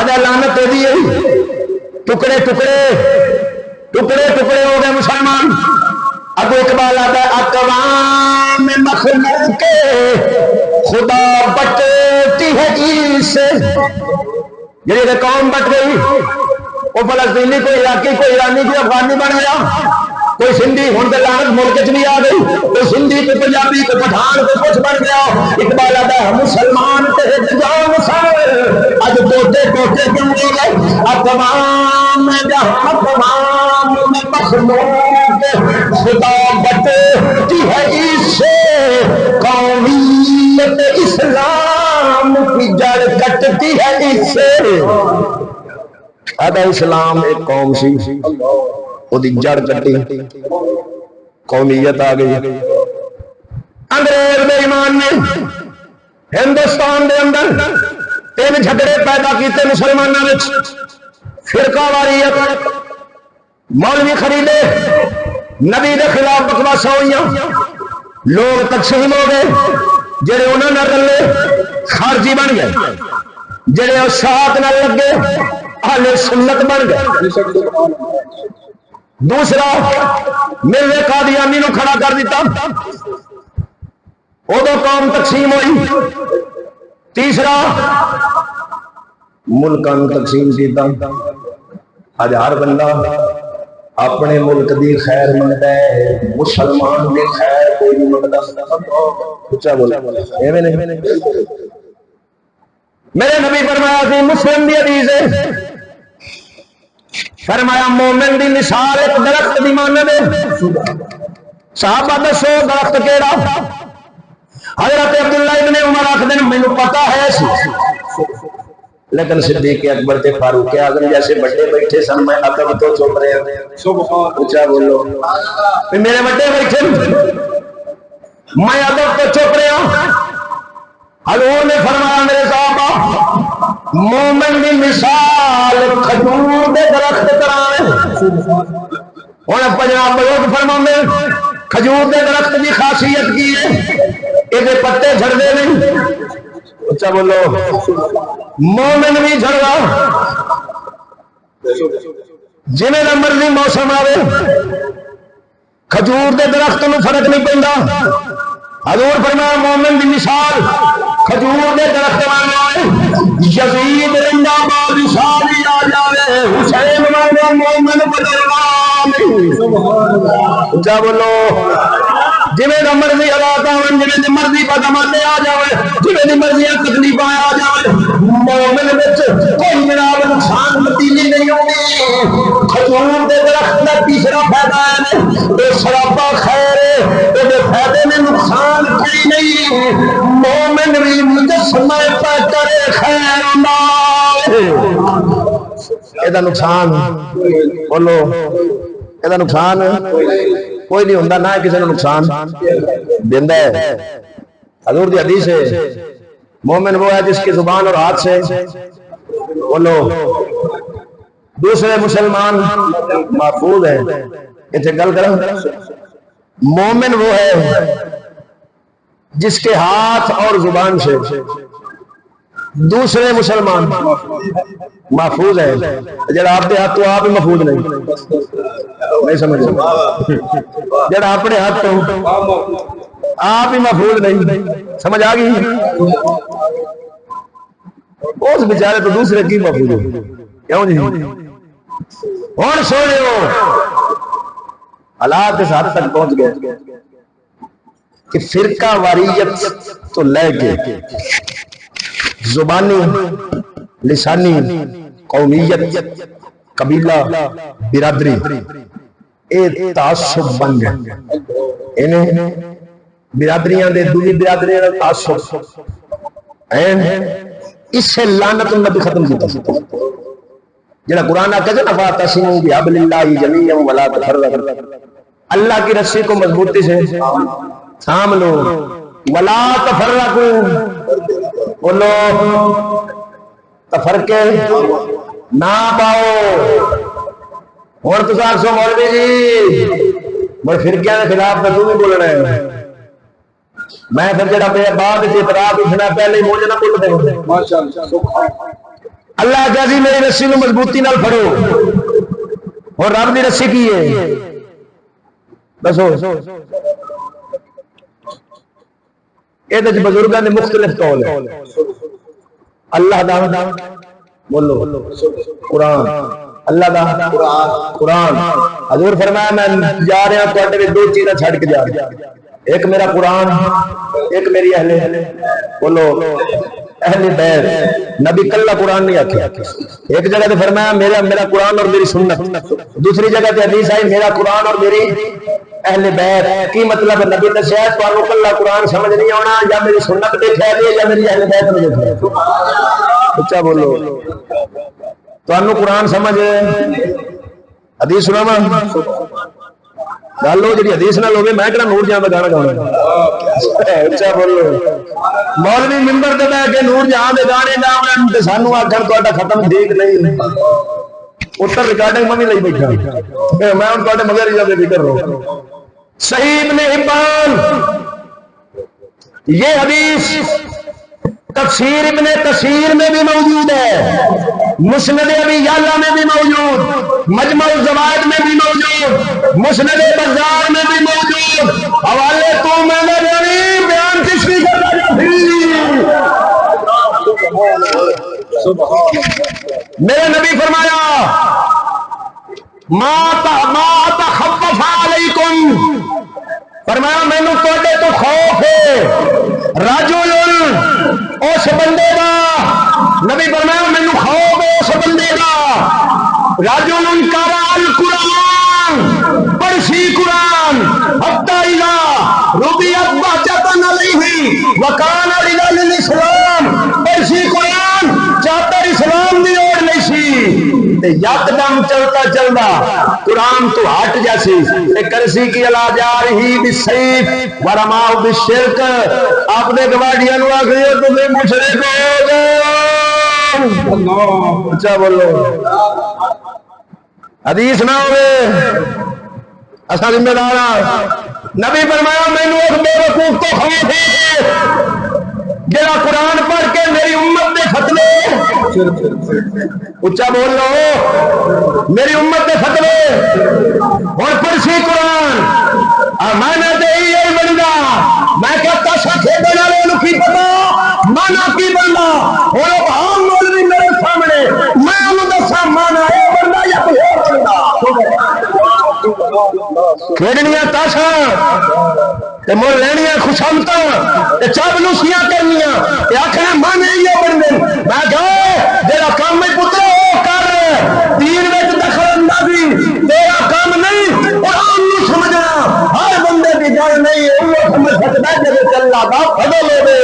آدھا لعنت ہو گئی ٹکڑے ہو گئے مسلمان. اب اقبال آتا ہے اقوام مخلوق کے خدا بٹتی ہے عیسیٰ سے. جی قوم بٹ گئی وہ فلسطینی کوئی عراقی کوئی ایرانی کوئی افغانی بن گیا کوئی سندھی ہوں تو لعنت ملک چ بھی آ گئی کوئی سندھی کوئی پنجابی کوئی پٹھان کوئی کچھ بن گیا. اقبال آتا ہے مسلمان جان سر اج ٹوٹے کیوں ہو گئے. اقوام اقوام مخلوق خدا بٹتی ہے عیسیٰ قومیت اسلام کی جڑ کٹتی ہے عیسیٰ. آدھا اسلام ایک قوم سی وہ جڑ کٹی قومیت آ گئی. انگریز بے ایمان نے ہندوستان دے اندر تین جھگڑے پیدا کیتے مسلمانوں میں فرقہ واریت مولوی خریدے نبی دے خلاف بکواسا ہوئی لوگ تقسیم ہو گئے جڑے انہوں نے رلے خارجی بن گئے جڑے ساتھ نہ لگے اہل سنت بن گئے. دوسرا مرزا قادیانی نو کھڑا کر دیتا ادو قوم تقسیم ہوئی. تیسرا ملکاں نو تقسیم کیتا. اج ہر بندہ اپنے ملک دی خیر منگتا ہے مسلمان دی خیر کوئی نہیں منگتا. اچھا بولا ایویں نہیں. میرے نبی فرمایا سی مسلم دی حدیث ہے فرمایا مومن دی مثال ایک درخت دی مانند ہے. صحابہ دسو درخت کیڑا؟ حضرت عبداللہ ابن عمر آخر مینوں پتا ہے سی لیکن صدیق اکبر تے فاروق اعظم جیسے بڑے بیٹھے سن میں ادب تو چپ رہا. اچھا بولو میرے بڑے بیٹھے میں ادب تو چپ رہا. حضور نے فرمایا میرے صحابہ مومن کی مثال کھجور دے درخت طرح ہوں پنجاب بزرگ فرماندے کھجور دے درخت کی خاصیت کی ہے یہ پتے جھڑتے نہیں. اچھا بولو مومن بھی جھڑا جی مرضی موسم آئے کھجور دے درخت نو فرق نہیں پہنتا. حضور فرمایا مومن کی مثال کھجور دے درخت والے یزید رنگا بادشاہ آ جائے حسین والا مومن بدلوان. اچھا بولو جی مرضی حالات آن جی مرضی بدمانے آ جائے جی مرضی تکلیف آ جائے مومن کوئی جناب نقصان نتیجے نہیں ہوگی. کھجور دے درخت کا تیسرا فائدہ ہے سراپا خیر ہے فائدے میں نقصان کوئی نہیں. مومن بھی مجسمہ پہ کرے خیر یہ نقصان بولو یہ نقصان کوئی نہیں ہوتا، نہ کسی نے نقصان دینا ہے۔ حضور دی حدیث ہے مومن وہ ہے جس کی زبان اور ہاتھ سے بولو دوسرے مسلمان محفوظ ہے۔ اتنے گل کرو، مومن وہ ہے جس کے ہاتھ اور زبان سے دوسرے مسلمان محفوظ ہے۔ جڑا آپ کے ہاتھ تو آپ ہی محفوظ نہیں سمجھ جڑا اپنے ہاتھ تو آپ ہی محفوظ نہیں، سمجھ آ گئی؟ اس بیچارے تو دوسرے کی محفوظ ہو کیوں جی؟ اور سونے ہو حالات اس حد تک پہنچ گئے کہ فرقہ واریت تو لے کے زبانی لسانی قومیت قبیلہ برادری اے تعصب بن گئے۔ انہیں برادریاں دے دوسری برادریاں دا تعصب اس سے لعنت النبی ختم کیتا جڑا قرآن کہتا ہے فاعتصموا بحبل اللہ جميعا ولا تفرقوا، اللہ کی رسی کو مضبوطی سے تھام لو، ولا تفرقوا بولو تفرقے نہ پاؤ۔ اور تو سار سو مولوی جی مر فرقیاں کے خلاف تو بھی بولنا ہے، میں پھر جڑا پہ بعد سے اعتراض اٹھنا پہلے ہی مجھے نہ بول دے۔ ماشاءاللہ اللہ جازی میری رسی کو مضبوطی نال پھڑو، اور رب دی رسی کی ہے بسو۔ یہ بزرگوں نے مختلف قول ہے۔ اللہ دا بولو قرآن، اللہ دا قرآن۔ حضور فرمایا میں جا رہا ہوں تواڈے وچ دو چیزاں چھڈ کے جا رہا، ایک میرا قرآن، ایک میری اہل بولو اہل بیت۔ نبی کلا قرآن نہیں آکھیا، ایک جگہ تے فرمایا میرا قرآن اور میری سنت، دوسری جگہ تے حدیث آئی میرا قرآن اور میری اہل بیت۔ کی مطلب نبی دسیا تانوں کلا قرآن سمجھ نہیں آنا، یا میری سنت دیکھا دے یا میری اہل بیت نے دیکھا۔ سچا بولو تانوں قرآن سمجھ حدیث سناواں گل ہو جی حدیث نہ ہوے میں کہنا نور جہاں کا گانا گانا۔ اچھا بولو مولوی ممبر تے بیٹھ کے نور جہاں دے گانے گاون تے سانو آکھن تہاڈا ختم ٹھیک نہیں، اتر ریکارڈنگ میں بھی لئی بیٹھا میں ہن تہاڈے مگر جا کے فکر رہو۔ صحیح ابن حبان یہ حدیث تفسیر ابن کثیر میں بھی موجود ہے، مسند ابی یعلا میں بھی موجود، مجمع الزوائد میں بھی موجود، مسند بزار میں بھی موجود۔ حوالے تو میں نے جانی بیان کس کی کرنا جاتی۔ میرے نبی فرمایا ما تخفف علیکم، فرمایا مینوں تواڈے تو خوف ہے، رجل اس بندے دا، نبی فرمایا مینوں خوف ہے اس بندے دا، رجل قرأ القرآن پڑھی قرآن حتی اذا ربیت بہجۃ علیہ وکان رضا للاسلام، پڑھی قرآن چاہتا اسلام دی اوڑ نہیں سی، یکدم چلتا چلتا قرآن تو ہٹ جاسی، کرسی کی علا جا رہی بالسیف ورماؤ بالشرک، آپ نے گواڈیاں نو آکھیا تمہیں مشرک ہو گئے۔ اچھا بولو حدیث نہ ہوئے اساں ذمہ دار ہاں۔ نبی فرمایا مینوں اس بے وقوف تو خوف ہے جڑا قرآن پڑھ کے میری امت دے فتوے، اچھا بول لو میری امت دے فتوے اور پڑھی قرآن، میں نے تے یہی بندا، میں کہ تاشا کھیڈن والے نوں کی پتا مانا کی بندا، ہن عام مولوی میرے سامنے میں انہوں دساں مانا اے بندا یا کوئی اور بندا، کھیڈنیاں تاشا تے مول لینیاں خوشامتاں تے چاولوسیاں کرنیاں تے آکھنا مانے یہ بندے، میں کہا جڑا کام میں پتر او کر، دین وچ دخل اندازی تیرا کام نہیں، قرآن نو سمجھنا ہر بندے دی گل نہیں، او سمجھ سکدا جے اللہ دا فضل ہوے۔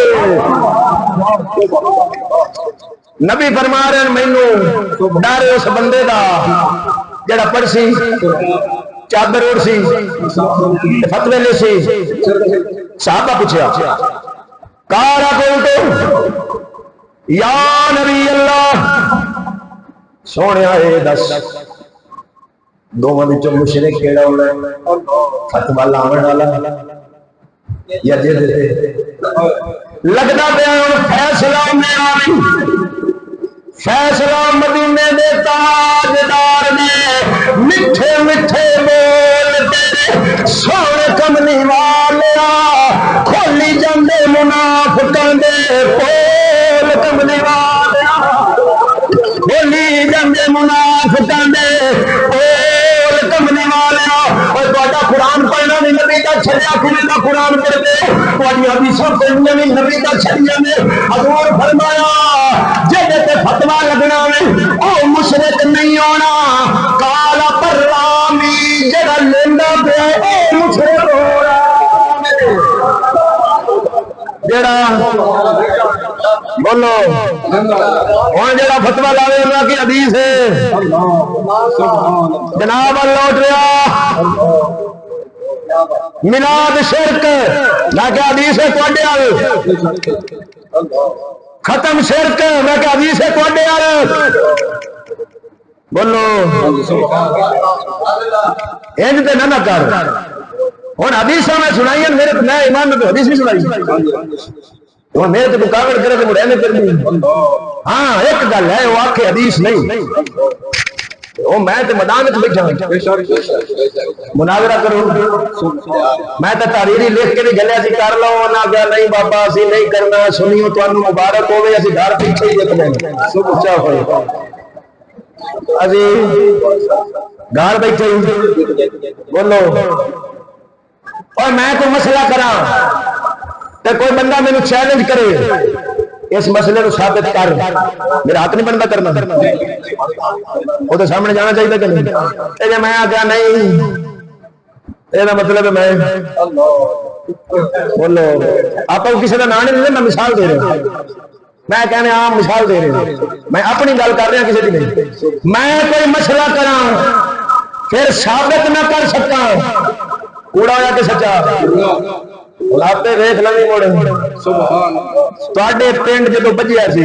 نبی فرما رہے ہیں مینوں ڈر اس بندے دا جڑا پڑسی چادر اوڑ سی فتوی لے سی. صحابہ پوچھا کارا قلتو یا نبی اللہ سونے اے دس دونوں وچوں مشرک کیڑا ہونا ہے فتوی لاون والا یا جے لگدا پیا ہن فیصلہ میرا نہیں فیصلہ مدینے دے تاجدار نے میٹھے میٹھے بول تیرے سونے کملی والیا کھولی جاندے منافقاں دے پول کملی والیا کھولی جاندے منافقاں دے پول کملی والیا. اور تہاڈا قرآن پڑھنا نہیں نبی دا چھڈیا کھلے دا قرآن پڑھدے تہاڈی حدیثاں پڑھنیاں نہیں نبی دا چھڈیاں نے. حضور فرمایا جے تے فتوی لگنا ہے او مشرک نہیں ہونا کالا پرامی جڑا لیندا پیا او مشرک ہونا جڑا بولو ہن جڑا فتوی لاوے اللہ کی حدیث ہے جناب لوٹ رہا میلاد شرک میں کہ حدیث ہے تواڈے وال ختم شرک میں کہ حدیث ہے تواڈے وال بولو انج تے نہ کر ہن حدیث میں سنائی میرے میں ایمان میں حدیث بھی سنائی وہ میرے تے کاغذ کرے تے مڑے نے کر دی. ہاں ایک گل ہے وہ آکھے حدیث نہیں وہ میں تے میدان وچ بیٹھا مناظرہ کرو میں تے تحریری لکھ کے بھی گلیا سی کر لو نہ کہ نہیں بابا اسی نہیں کرنا سنیو تانوں مبارک ہوے اسی گھر پیچھے ہی رکھ لیں سب اچھا ہوئے اسی گھر بیٹھے بولو. اور میں تو مسئلہ کراں تے کوئی بندہ مینوں چیلنج کرے اس مسئلے کو ثابت کر میرا حق نہیں بنتا کرنا وہ تو سامنے جانا چاہیے کہ نہیں جی میں آگیا نہیں یہ مطلب میں بولو آپ کو کسی کا نام نہیں دے میں مثال دے رہا میں کہنے عام مثال دے رہا میں اپنی گل کر رہا کسی کی نہیں میں کوئی مسئلہ کراں پھر ثابت نہ کر سکا کوڑا ہوا کہ سچا لاتے ویخ لگی مڑ تے پنڈ جدو بجیا سی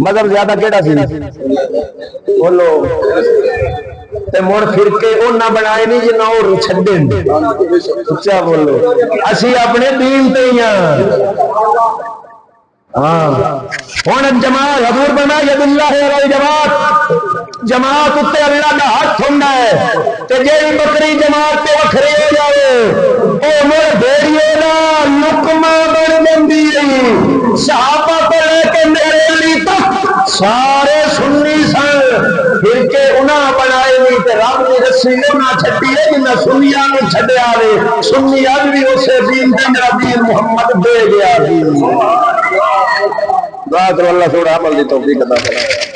مذہب زیادہ کیڑا سی بولو تے مڑ پھر کے او نہ بنائے نہیں جنہ اور چھڈن سچا بولو اسی اپنے دین تے ہی ہاں ہن جماعت حضور بنا ید اللہ علی جماعت جماعت تے اللہ دا ہاتھ ہوندا ہے تے جیڑی بکری جماعت تے وکھری ہو جاوے او مڑ بھیڑیے دا لقمہ بن جاندی ہے. صحابہ تو لے کے میرے علی تک سارے سنی سن پھر کے انہاں بنائے نہیں تے رب دی رسی انہاں چھڈی ہے جنہاں سنیاں نوں چھڈیا وے سنی اج بھی اسے دین تے میرا دین محمد دے گیا دعا کرو اللہ سوڑا عمل دی توفیق عطا فرمائے.